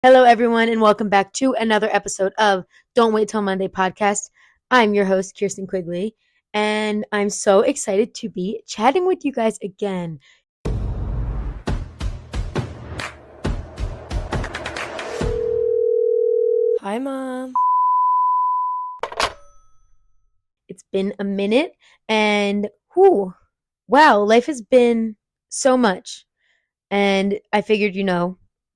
Hello, everyone, and welcome back to another episode of Don't Wait Till Monday podcast. I'm your host, Kirsten Quigley, and I'm so excited to be chatting with you guys again. Hi, Mom. It's been a minute, and wow, life has been so much. And I figured,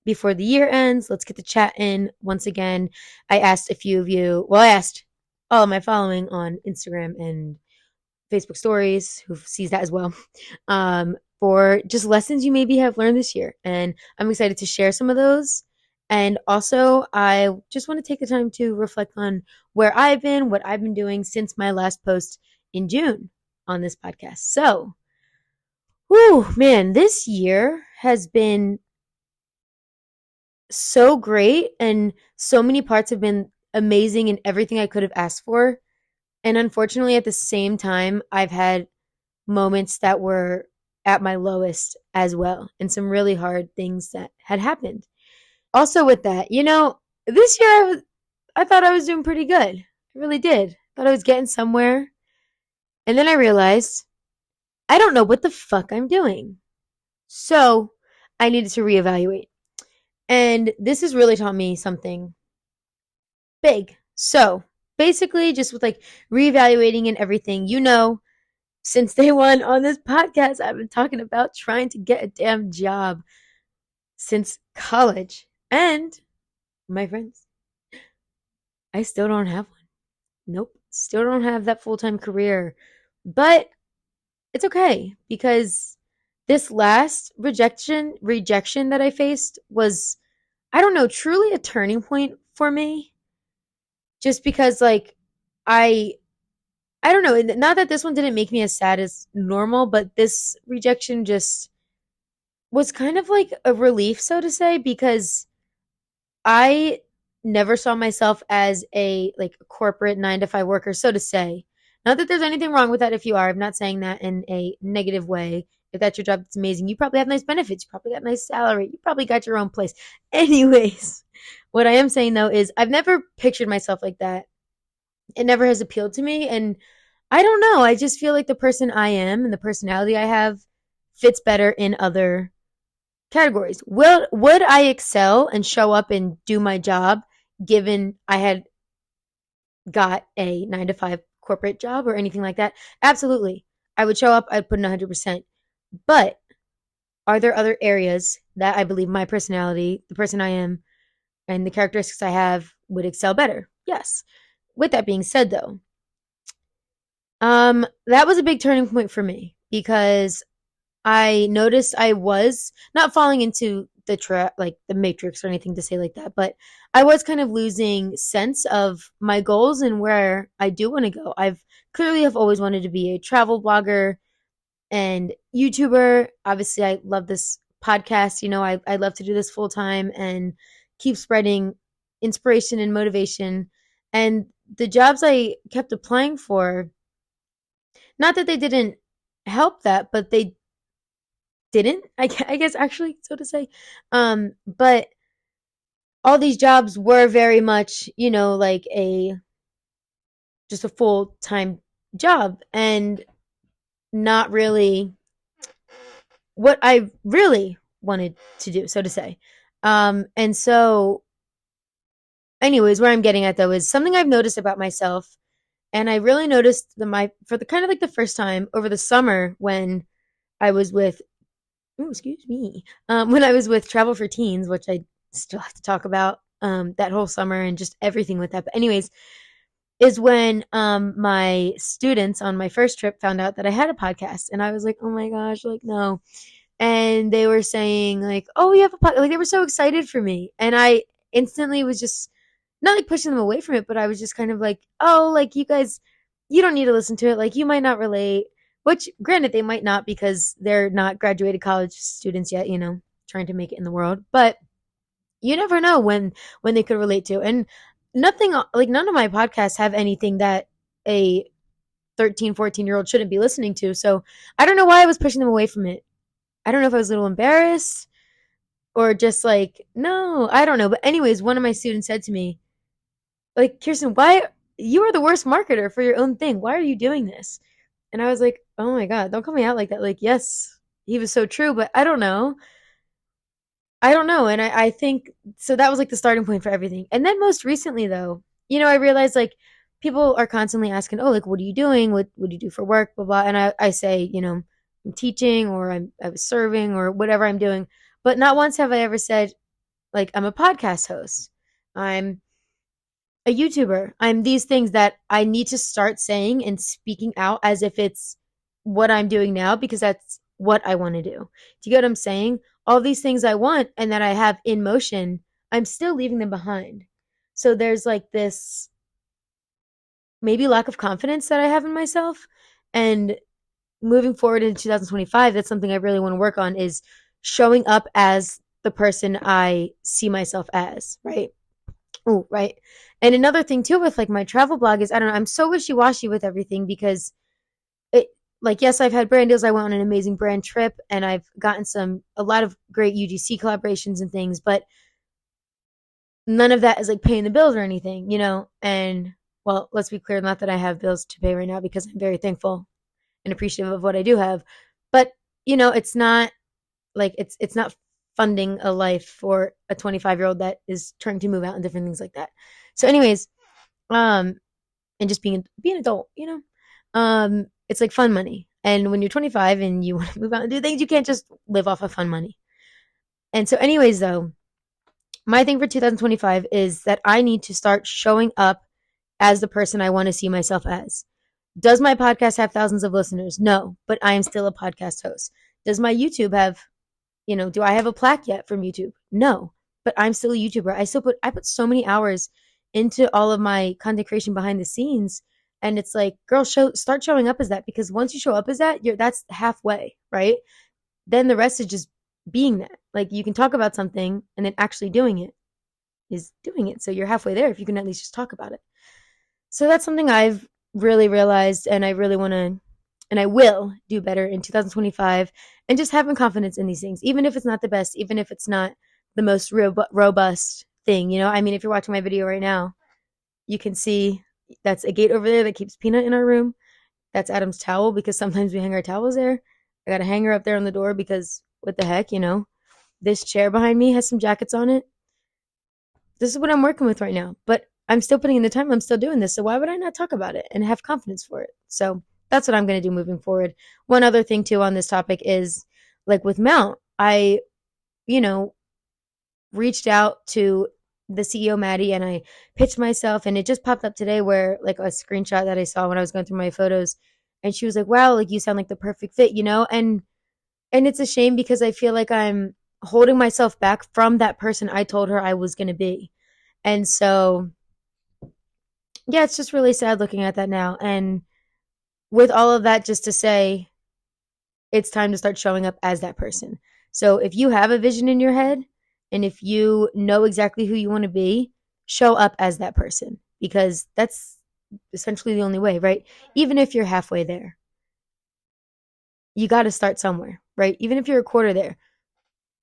before the year ends, let's get the chat in once again. I asked a few of you, I asked all of my following on Instagram and Facebook stories, who sees that as well, for just lessons you maybe have learned this year. And I'm excited to share some of those. And also, I just want to take the time to reflect on where I've been, what I've been doing since my last post in June on this podcast. So, man, this year has been so great, and so many parts have been amazing and everything I could have asked for. And unfortunately, at the same time, I've had moments that were at my lowest as well, and some really hard things that had happened. Also, with that, this year I thought I was doing pretty good. I really did. Thought I was getting somewhere. And then I realized I don't know what the fuck I'm doing. So I needed to reevaluate. And this has really taught me something big. So basically, just with like reevaluating and everything, since day one on this podcast, I've been talking about trying to get a damn job since college. And my friends, I still don't have one. Nope. Still don't have that full time career. But it's okay, because this last rejection that I faced was, I don't know, truly a turning point for me. Just because, like, I I don't know, not that this one didn't make me as sad as normal, but this rejection just was kind of like a relief, so to say, because I never saw myself as a like corporate 9 to 5 worker, so to say. Not that there's anything wrong with that if you are. I'm not saying that in a negative way. If that's your job, it's amazing. You probably have nice benefits. You probably got a nice salary. You probably got your own place. Anyways, what I am saying though is I've never pictured myself like that. It never has appealed to me. And I don't know. I just feel like the person I am and the personality I have fits better in other categories. Would I excel and show up and do my job given I had got a 9 to 5 corporate job or anything like that? Absolutely. I would show up, I'd put in 100%. But are there other areas that I believe my personality, the person I am, and the characteristics I have would excel better? Yes. With that being said, though, that was a big turning point for me, because I noticed I was not falling into the trap, like the matrix or anything to say like that, but I was kind of losing sense of my goals and where I do want to go. I've clearly have always wanted to be a travel blogger and YouTuber. Obviously, I love this podcast. I love to do this full time and keep spreading inspiration and motivation. And the jobs I kept applying for, not that they didn't help that, but they didn't, I guess, actually, so to say. But all these jobs were very much, like just a full time job, and not really what I really wanted to do, so to say. And so, anyways, where I'm getting at though is something I've noticed about myself, and I really noticed for the kind of like the first time over the summer when I was with, oh, excuse me, when I was with Travel for Teens, which I still have to talk about that whole summer and just everything with that. But anyways, is when my students on my first trip found out that I had a podcast, and I was like, oh my gosh, like no. And they were saying like, oh, you have a podcast. Like they were so excited for me, and I instantly was just not like pushing them away from it, but I was just kind of like, oh, like you guys, you don't need to listen to it. Like you might not relate. Which, granted, they might not, because they're not graduated college students yet, trying to make it in the world. But you never know when they could relate to. And nothing, like none of my podcasts have anything that a 13, 14-year-old shouldn't be listening to. So I don't know why I was pushing them away from it. I don't know if I was a little embarrassed. or just like, no, I don't know. But anyways, one of my students said to me, like, Kirsten, why you are the worst marketer for your own thing? Why are you doing this? And I was like, oh my God, don't call me out like that. Like, yes, he was so true, but I don't know. I don't know. And I think so that was like the starting point for everything. And then most recently though, I realized like people are constantly asking, oh, like what are you doing? What do you do for work? Blah blah. And I say, I'm teaching or I was serving or whatever I'm doing. But not once have I ever said like I'm a podcast host. I'm a YouTuber. I'm these things that I need to start saying and speaking out as if it's what I'm doing now because that's what I want to do. Do you get what I'm saying? All these things I want and that I have in motion, I'm still leaving them behind. So there's like this maybe lack of confidence that I have in myself. And moving forward in 2025, that's something I really want to work on is showing up as the person I see myself as, right? Oh, right. And another thing too with like my travel blog is I don't know, I'm so wishy-washy with everything because it like yes, I've had brand deals. I went on an amazing brand trip and I've gotten a lot of great UGC collaborations and things, but none of that is like paying the bills or anything. And well, let's be clear, not that I have bills to pay right now because I'm very thankful and appreciative of what I do have. But it's not like it's not funding a life for a 25-year-old that is trying to move out and different things like that. So anyways, and just being an adult. It's like fun money. And when you're 25 and you want to move out and do things, you can't just live off of fun money. And so anyways though, my thing for 2025 is that I need to start showing up as the person I want to see myself as. Does my podcast have thousands of listeners? No, but I am still a podcast host. Does my YouTube have do I have a plaque yet from YouTube? No, but I'm still a YouTuber. I put so many hours into all of my content creation behind the scenes, and it's like, girl, start showing up as that because once you show up as that, that's halfway, right? Then the rest is just being that. Like you can talk about something, and then actually doing it is doing it. So you're halfway there if you can at least just talk about it. So that's something I've really realized, and I really want to and I will do better in 2025 and just having confidence in these things, even if it's not the best, even if it's not the most robust thing. I mean, if you're watching my video right now, you can see that's a gate over there that keeps Peanut in our room. That's Adam's towel because sometimes we hang our towels there. I got a hanger up there on the door because what the heck, this chair behind me has some jackets on it. This is what I'm working with right now, but I'm still putting in the time. I'm still doing this. So why would I not talk about it and have confidence for it? So that's what I'm going to do moving forward. One other thing too on this topic is like with Mount, I, reached out to the CEO, Maddie, and I pitched myself and it just popped up today where like a screenshot that I saw when I was going through my photos and she was like, wow, like you sound like the perfect fit, and it's a shame because I feel like I'm holding myself back from that person I told her I was going to be. And so, yeah, it's just really sad looking at that now. And with all of that, just to say, it's time to start showing up as that person. So if you have a vision in your head and if you know exactly who you want to be, show up as that person because that's essentially the only way, right? Even if you're halfway there, you got to start somewhere, right? Even if you're a quarter there,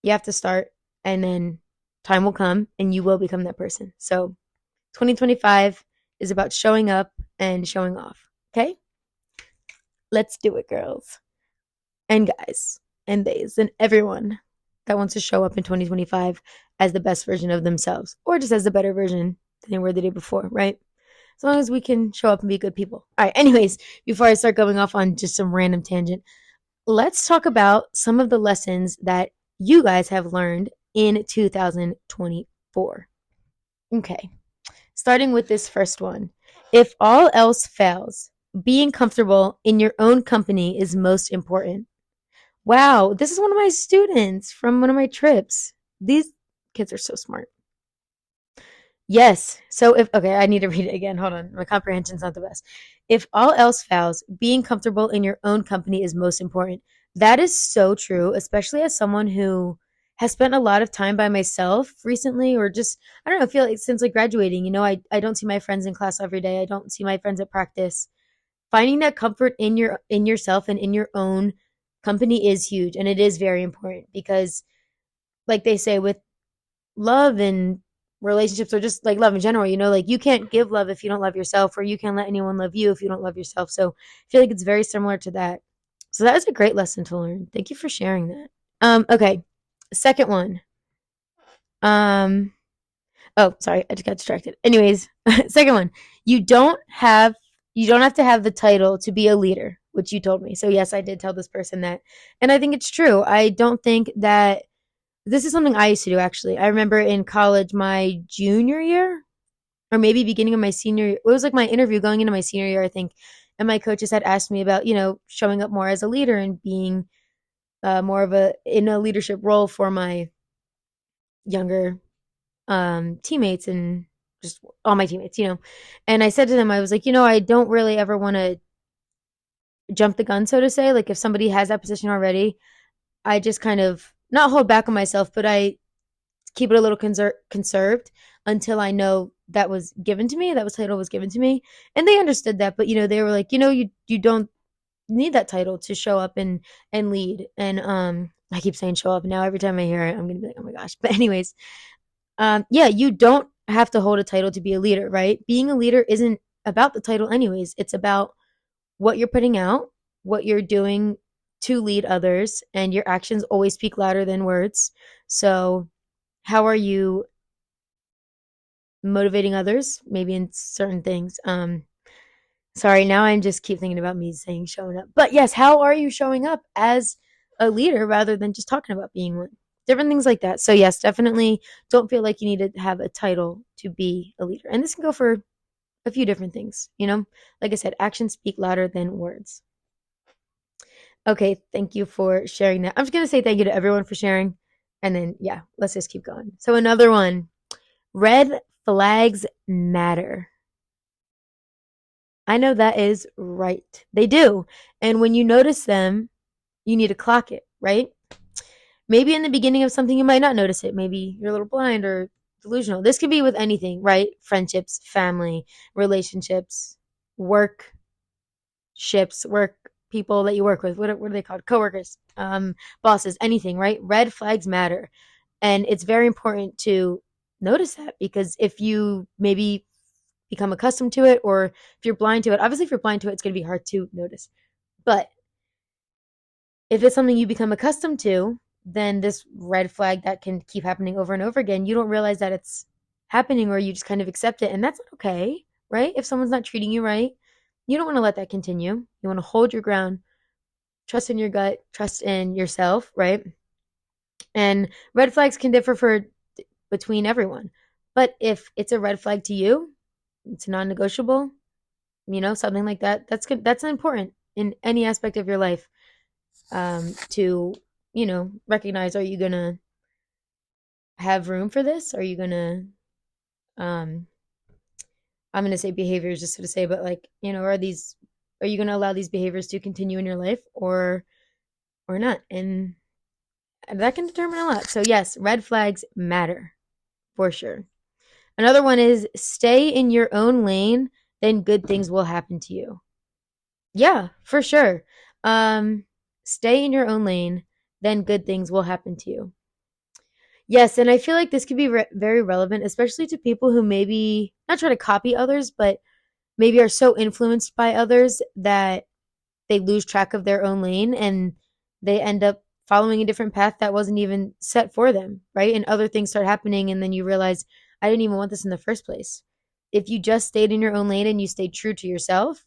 you have to start and then time will come and you will become that person. So 2025 is about showing up and showing off. Okay? Let's do it, girls and guys and theys and everyone that wants to show up in 2025 as the best version of themselves or just as the better version than they were the day before, right? As long as we can show up and be good people. All right, anyways, before I start going off on just some random tangent, let's talk about some of the lessons that you guys have learned in 2024. Okay, starting with this first one. If all else fails, being comfortable in your own company is most important. Wow, this is one of my students from one of my trips. These kids are so smart. Yes. So okay, I need to read it again. Hold on. My comprehension's not the best. If all else fails, being comfortable in your own company is most important. That is so true, especially as someone who has spent a lot of time by myself recently, or just, I don't know, I feel like since like graduating, I don't see my friends in class every day. I don't see my friends at practice. Finding that comfort in yourself and in your own company is huge. And it is very important because like they say with love and relationships, or just like love in general, like you can't give love if you don't love yourself, or you can't let anyone love you if you don't love yourself. So I feel like it's very similar to that. So that was a great lesson to learn. Thank you for sharing that. Okay. Second one. Um, oh, sorry, I just got distracted. Anyways, second one. You don't have you don't have to have the title to be a leader, which you told me. So yes, I did tell this person that. And I think it's true. I don't think that this is something I used to do actually. I remember in college my junior year, or maybe beginning of my senior year. It was like my interview going into my senior year, I think. And my coaches had asked me about, showing up more as a leader and being more of in a leadership role for my younger teammates and just all my teammates. And I said to them, I was like, I don't really ever want to jump the gun, so to say. Like if somebody has that position already, I just kind of not hold back on myself, but I keep it a little conserved until I know that was given to me, that was title was given to me. And they understood that, but they were like, you don't need that title to show up and lead. And I keep saying show up now. Every time I hear it, I'm gonna be like, oh my gosh. But anyways, yeah, you don't have to hold a title to be a leader, right? Being a leader isn't about the title anyways. It's about what you're putting out, what you're doing to lead others, and your actions always speak louder than words. So how are you motivating others? Maybe in certain things. Sorry, now I'm just keep thinking about me saying showing up. But yes, how are you showing up as a leader rather than just talking about being one? Different things like that. So yes, definitely don't feel like you need to have a title to be a leader. And this can go for a few different things. Like I said, actions speak louder than words. Okay, thank you for sharing that. I'm just going to say thank you to everyone for sharing. And then, yeah, let's just keep going. So, another one, red flags matter. I know that is right. They do. And when you notice them, you need to clock it, right? Maybe in the beginning of something, you might not notice it. Maybe you're a little blind or delusional. This could be with anything, right? Friendships, family, relationships, work, ships, work people that you work with. What are they called? Coworkers, bosses, anything, right? Red flags matter. And it's very important to notice that, because if you maybe become accustomed to it, or if you're blind to it, obviously if you're blind to it, it's going to be hard to notice. But if it's something you become accustomed to, then this red flag that can keep happening over and over again, you don't realize that it's happening, or you just kind of accept it. And that's not okay, right? If someone's not treating you right, you don't want to let that continue. You want to hold your ground, trust in your gut, trust in yourself, right? And red flags can differ between everyone. But if it's a red flag to you, it's non-negotiable, something like that. That's good. That's important in any aspect of your life. To recognize, are you gonna have room for this? Are you gonna um I'm gonna say behaviors just to say, but like, are you gonna allow these behaviors to continue in your life, or not? And that can determine a lot. So yes, red flags matter for sure. Another one is stay in your own lane, then good things will happen to you. Yeah, for sure. Um, Stay in your own lane, then good things will happen to you. Yes, and I feel like this could be very relevant, especially to people who maybe not try to copy others, but maybe are so influenced by others that they lose track of their own lane, and they end up following a different path that wasn't even set for them, right? And other things start happening, and then you realize, I didn't even want this in the first place. If you just stayed in your own lane and you stayed true to yourself,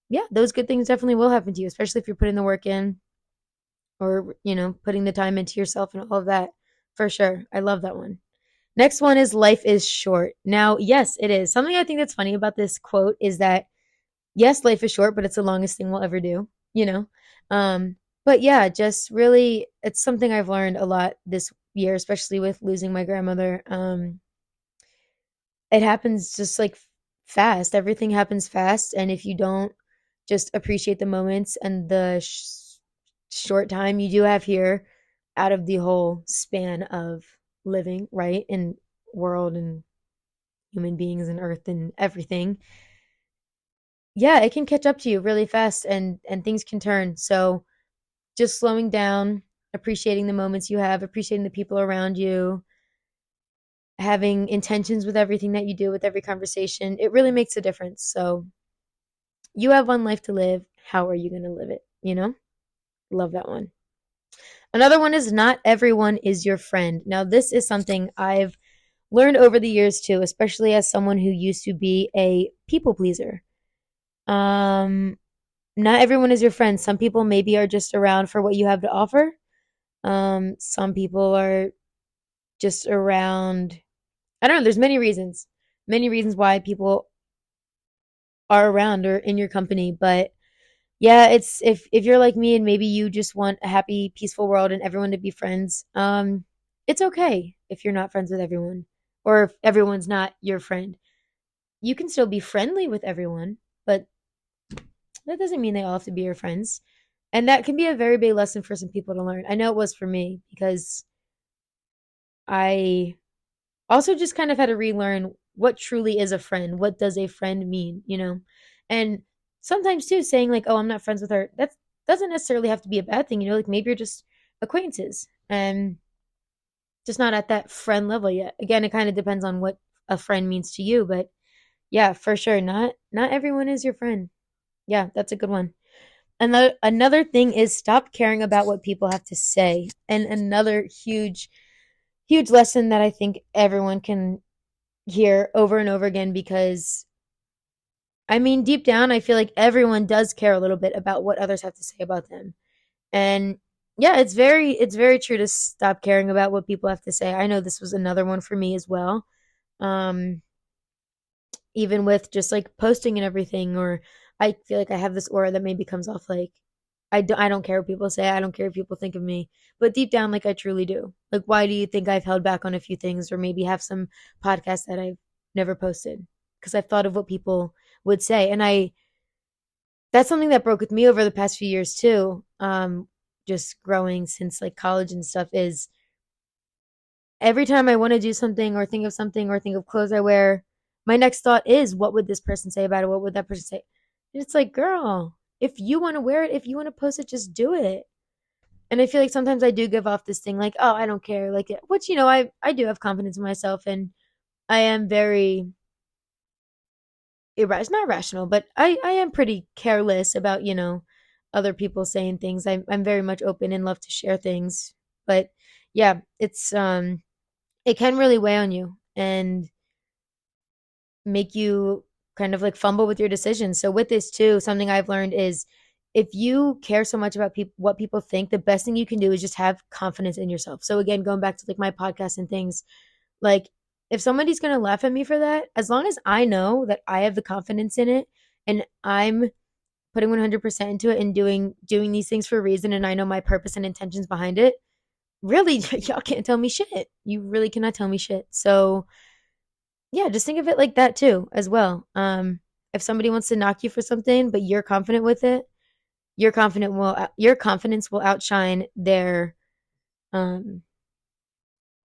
yeah, those good things definitely will happen to you, especially if you're putting the work in, or, putting the time into yourself and all of that. For sure. I love that one. Next one is life is short. Now, yes, it is. Something I think that's funny about this quote is that, yes, life is short, but it's the longest thing we'll ever do, you know? But yeah, just really, it's something I've learned a lot this year, especially with losing my grandmother. It happens just like fast. Everything happens fast. And if you don't just appreciate the moments and the short time you do have here out of the whole span of living, right? In world and human beings and earth and everything, yeah, it can catch up to you really fast, and things can turn. So just slowing down, appreciating the moments you have, appreciating the people around you, having intentions with everything that you do, with every conversation. It really makes a difference. So, you have one life to live. How are you going to live it? You know? Love that one. Another one is not everyone is your friend. Now, this is something I've learned over the years too, especially as someone who used to be a people pleaser. Um, Not everyone is your friend. Some people maybe are just around for what you have to offer. Some people are just around. I don't know. There's many reasons why people are around or in your company. But yeah, it's if you're like me and maybe you just want a happy, peaceful world and everyone to be friends. It's okay if you're not friends with everyone, or if everyone's not your friend. You can still be friendly with everyone, but that doesn't mean they all have to be your friends. And that can be a very big lesson for some people to learn. I know it was for me because I also just kind of had to relearn what truly is a friend. What does a friend mean, you know? And sometimes too saying like, "Oh, I'm not friends with her." That doesn't necessarily have to be a bad thing, you know? Like maybe you're just acquaintances and just not at that friend level yet. Again, it kind of depends on what a friend means to you, but yeah, for sure, not everyone is your friend. Yeah, that's a good one. Another thing is stop caring about what people have to say. And another huge lesson that I think everyone can hear over and over again because I mean deep down I feel like everyone does care a little bit about what others have to say about them. And yeah, it's very true to stop caring about what people have to say. I know this was another one for me as well. Um Even with just like posting and everything, or I feel like I have this aura that maybe comes off like I don't care what people say. I don't care what people think of me. But deep down, like I truly do. Like, why do you think I've held back on a few things or maybe have some podcasts that I've never posted? Because I've thought of what people would say. And that's something that broke with me over the past few years too. Just growing since like college and stuff is every time I want to do something or think of clothes I wear, my next thought is, what would this person say about it? What would that person say? And it's like, girl, if you want to wear it, if you want to post it, just do it. And I feel like sometimes I do give off this thing like, oh, I don't care, like which I do have confidence in myself, and I am very not irrational, but I am pretty careless about other people saying things. I'm very much open and love to share things, but yeah, it can really weigh on you and make you kind of like fumble with your decisions. So with this too, something I've learned is if you care so much about what people think, the best thing you can do is just have confidence in yourself. So again, going back to like my podcast and things, like if somebody's going to laugh at me for that, as long as I know that I have the confidence in it and I'm putting 100% into it and doing these things for a reason and I know my purpose and intentions behind it, really y'all can't tell me shit. You really cannot tell me shit. So yeah, just think of it like that too, as well. If somebody wants to knock you for something, but you're confident with it, your confidence will outshine um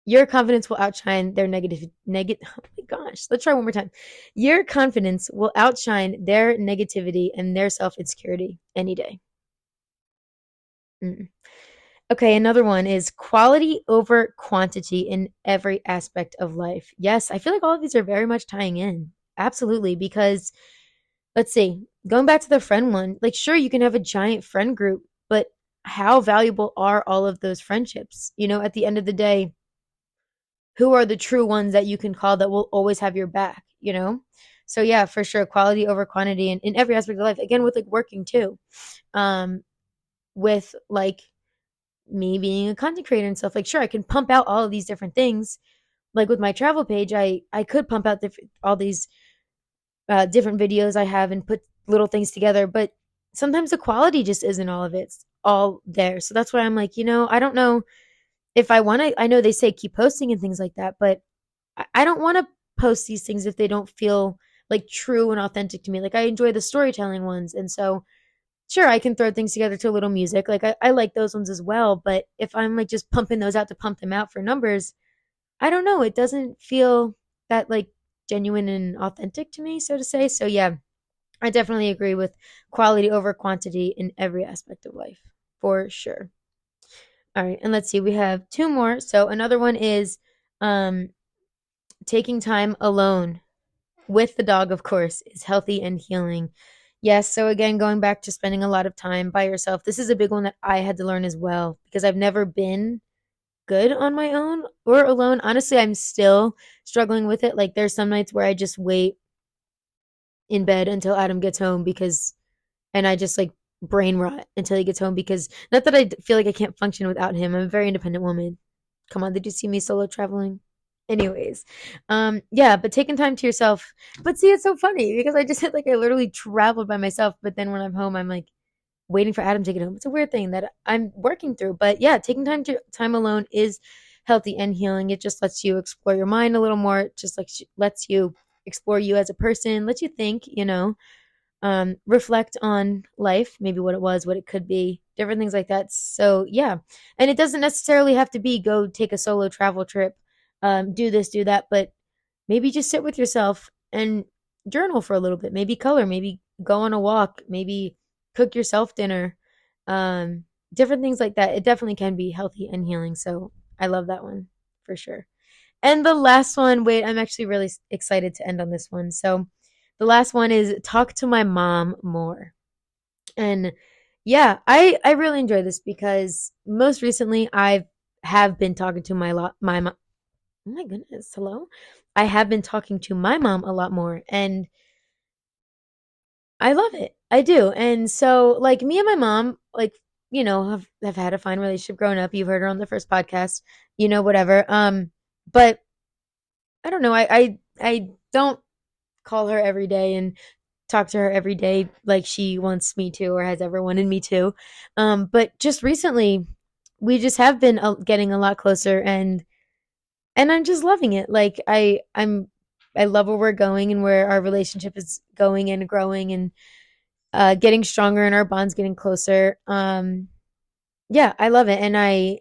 their negative. Oh my gosh, let's try one more time. Your confidence will outshine their negativity and their self insecurity any day. Mm. Okay, another one is quality over quantity in every aspect of life. Yes, I feel like all of these are very much tying in. Absolutely, because let's see, going back to the friend one, like sure you can have a giant friend group, but how valuable are all of those friendships? At the end of the day, who are the true ones that you can call that will always have your back? So yeah, for sure, quality over quantity in every aspect of life. Again, with like working too. Um, with like me being a content creator and stuff, like sure, I can pump out all of these different things. Like with my travel page, I could pump out all these different videos I have and put little things together, but sometimes the quality just isn't all of it. It's all there. So that's why I'm like, I don't know if I want to. I know they say keep posting and things like that, but I don't want to post these things if they don't feel like true and authentic to me. Like I enjoy the storytelling ones. And so sure, I can throw things together to a little music. Like I like those ones as well. But if I'm like just pumping those out to pump them out for numbers, I don't know. It doesn't feel that like genuine and authentic to me, so to say. So yeah, I definitely agree with quality over quantity in every aspect of life, for sure. All right, and let's see, we have two more. So another one is um taking time alone with the dog, of course, is healthy and healing. Yes, so again, going back to spending a lot of time by yourself. This is a big one that I had to learn as well because I've never been good on my own or alone. Honestly, I'm still struggling with it. Like there's some nights where I just wait in bed until Adam gets home because and I just like brain rot until he gets home because not that I feel like I can't function without him. I'm a very independent woman. Come on, did you see me solo traveling? Anyways, yeah, but taking time to yourself. But see, it's so funny because I just said like I literally traveled by myself, but then when I'm home, I'm like waiting for Adam to get home. It's a weird thing that I'm working through. But yeah, taking time alone is healthy and healing. It just lets you explore your mind a little more. It just like lets you explore you as a person, lets you think, reflect on life, maybe what it was, what it could be, different things like that. So yeah, and it doesn't necessarily have to be go take a solo travel trip, do this, do that, but maybe just sit with yourself and journal for a little bit. Maybe color, maybe go on a walk, maybe cook yourself dinner, different things like that. It definitely can be healthy and healing. So I love that one for sure. And the last one, wait, I'm actually really excited to end on this one. So the last one is talk to my mom more. And yeah, I really enjoy this because most recently I have been talking to my mom. Oh my goodness, hello. I have been talking to my mom a lot more and I love it. I do. And so like me and my mom like have had a fine relationship growing up. You've heard her on the first podcast, whatever. But I don't know. I don't call her every day and talk to her every day like she wants me to or has ever wanted me to. But just recently, we just have been getting a lot closer, and I'm just loving it. Like I love where we're going and where our relationship is going and growing and getting stronger and our bonds getting closer. Yeah, I love it. And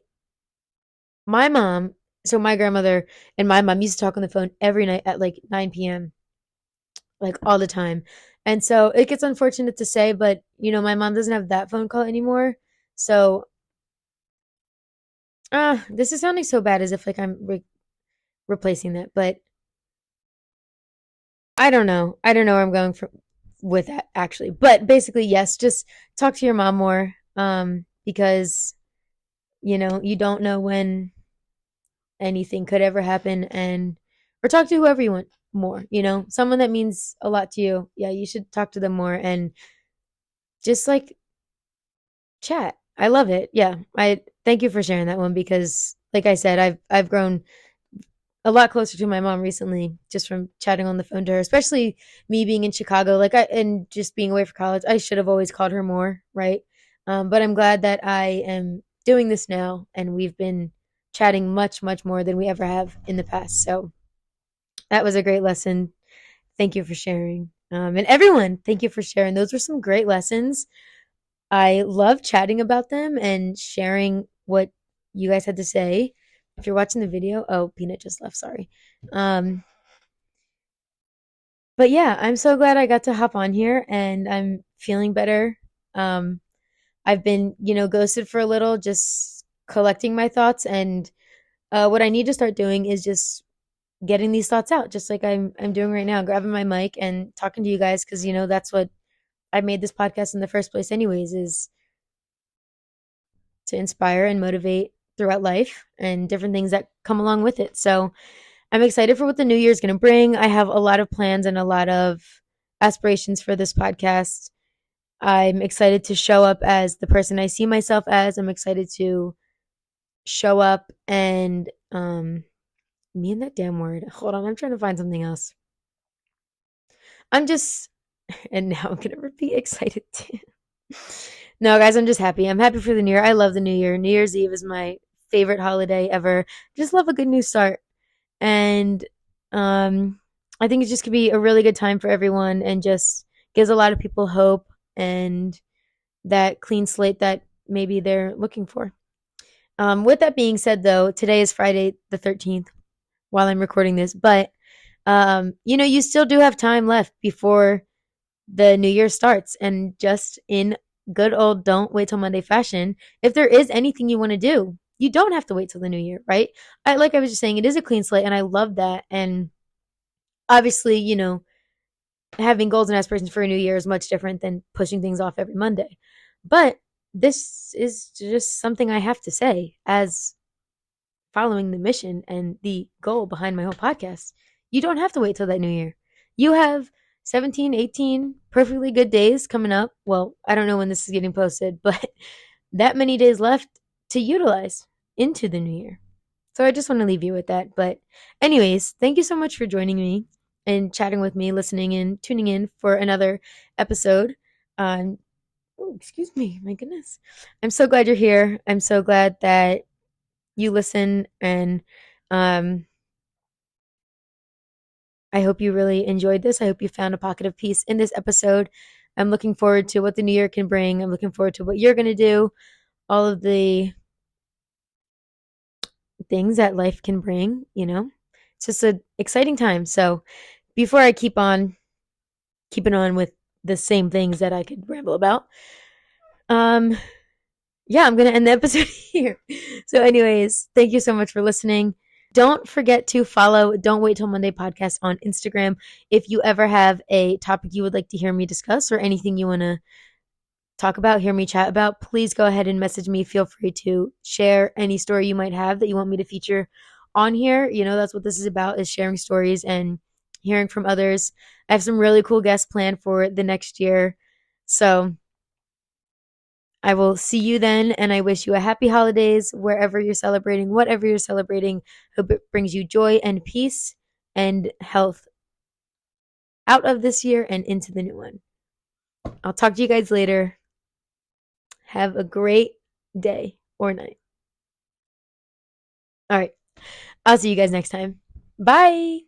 my mom, so my grandmother and my mom used to talk on the phone every night at like 9 p.m. like all the time. And so it gets unfortunate to say, but my mom doesn't have that phone call anymore. So, this is sounding so bad as if like I'm replacing that, but I don't know. I don't know where I'm going with that actually. But basically, yes, just talk to your mom more because you don't know when anything could ever happen and or talk to whoever you want more, someone that means a lot to you. Yeah, you should talk to them more and just like chat. I love it. Yeah. I thank you for sharing that one because like I said, I've grown a lot closer to my mom recently just from chatting on the phone to her, especially me being in Chicago like I and just being away for college. I should have always called her more, right? But I'm glad that I am doing this now and we've been chatting much much more than we ever have in the past. So that was a great lesson. Thank you for sharing. And everyone, thank you for sharing. Those were some great lessons. I love chatting about them and sharing what you guys had to say. If you're watching the video, oh, Peanut just left, sorry. Um, but yeah, I'm so glad I got to hop on here and I'm feeling better. Um, I've been, ghosted for a little, just collecting my thoughts and what I need to start doing is just getting these thoughts out, just like I'm doing right now, grabbing my mic and talking to you guys because that's what I made this podcast in the first place anyways, is to inspire and motivate throughout life and different things that come along with it. So I'm excited for what the new year is going to bring. I have a lot of plans and a lot of aspirations for this podcast. I'm excited to show up as the person I see myself as. I'm excited to show up and me and that damn word. Hold on, I'm trying to find something else. I'm just and now I'm gonna repeat excited too. No, guys, I'm just happy. I'm happy for the new year. I love the new year. New Year's Eve is my favorite holiday ever. Just love a good new start. And I think it just could be a really good time for everyone and just gives a lot of people hope and that clean slate that maybe they're looking for. With that being said, though, today is Friday the 13th while I'm recording this, but you still do have time left before the new year starts. And just in good old don't wait till Monday fashion, if there is anything you want to do, you don't have to wait till the new year, right? Like I was just saying, it is a clean slate, and I love that. And obviously, having goals and aspirations for a new year is much different than pushing things off every Monday. But this is just something I have to say as following the mission and the goal behind my whole podcast. You don't have to wait till that new year. You have 17, 18 perfectly good days coming up. Well, I don't know when this is getting posted, but that many days left to utilize into the new year. So I just want to leave you with that. But, anyways, thank you so much for joining me and chatting with me, listening in, tuning in for another episode. Oh, excuse me. My goodness. I'm so glad you're here. I'm so glad that you listen, and um, I hope you really enjoyed this. I hope you found a pocket of peace in this episode. I'm looking forward to what the new year can bring. I'm looking forward to what you're going to do, all of the things that life can bring, It's just an exciting time. So before I keep on keeping on with the same things that I could ramble about, um, yeah, I'm going to end the episode here. So anyways, thank you so much for listening. Don't forget to follow Don't Wait Till Monday podcast on Instagram. If you ever have a topic you would like to hear me discuss or anything you want to talk about, hear me chat about, please go ahead and message me. Feel free to share any story you might have that you want me to feature on here. That's what this is about, is sharing stories and hearing from others. I have some really cool guests planned for the next year. So I will see you then, and I wish you a happy holidays wherever you're celebrating, whatever you're celebrating. Hope it brings you joy and peace and health out of this year and into the new one. I'll talk to you guys later. Have a great day or night. All right. I'll see you guys next time. Bye.